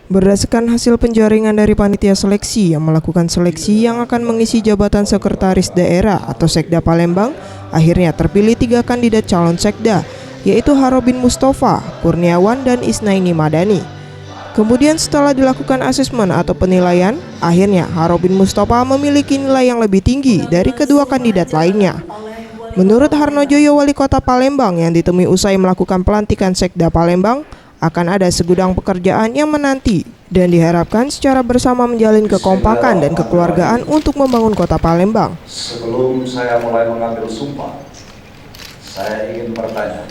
Berdasarkan hasil penjaringan dari panitia seleksi yang melakukan seleksi yang akan mengisi jabatan sekretaris daerah atau Sekda Palembang, akhirnya terpilih 3 kandidat calon Sekda, yaitu Harobin Mustafa, Kurniawan, dan Isnaini Madani. Kemudian setelah dilakukan asesmen atau penilaian, akhirnya Harobin Mustafa memiliki nilai yang lebih tinggi dari kedua kandidat lainnya. Menurut Harnojoyo, Wali Kota Palembang, yang ditemui usai melakukan pelantikan Sekda Palembang, akan ada segudang pekerjaan yang menanti dan diharapkan secara bersama menjalin kekompakan dan kekeluargaan untuk membangun Kota Palembang. Sebelum saya mulai mengambil sumpah, saya ingin bertanya,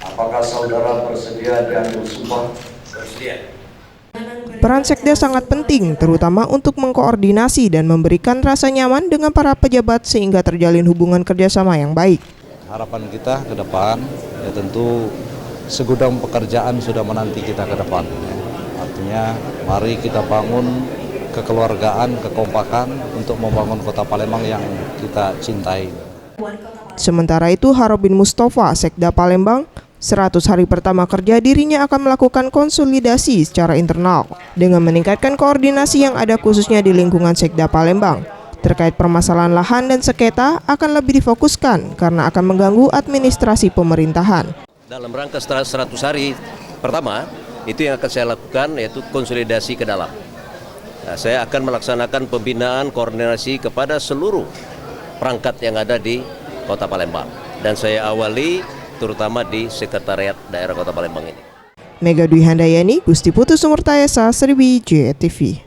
apakah saudara bersedia diambil sumpah? Bersedia. Peran Sekda sangat penting, terutama untuk mengkoordinasi dan memberikan rasa nyaman dengan para pejabat sehingga terjalin hubungan kerjasama yang baik. Harapan kita ke depan, ya tentu segudang pekerjaan sudah menanti kita ke depan. Artinya mari kita bangun kekeluargaan, kekompakan untuk membangun Kota Palembang yang kita cintai. Sementara itu, Harobin Mustafa, Sekda Palembang, 100 hari pertama kerja dirinya akan melakukan konsolidasi secara internal dengan meningkatkan koordinasi yang ada khususnya di lingkungan Sekda Palembang. Terkait permasalahan lahan dan sengketa akan lebih difokuskan karena akan mengganggu administrasi pemerintahan. Dalam rangka 100 hari pertama, itu yang akan saya lakukan yaitu konsolidasi ke dalam. Nah, saya akan melaksanakan pembinaan koordinasi kepada seluruh perangkat yang ada di Kota Palembang. Dan saya awali terutama di Sekretariat Daerah Kota Palembang ini. Mega Dwi Handayani, Gusti Putu Sumurtayasa, Sriwijaya TV.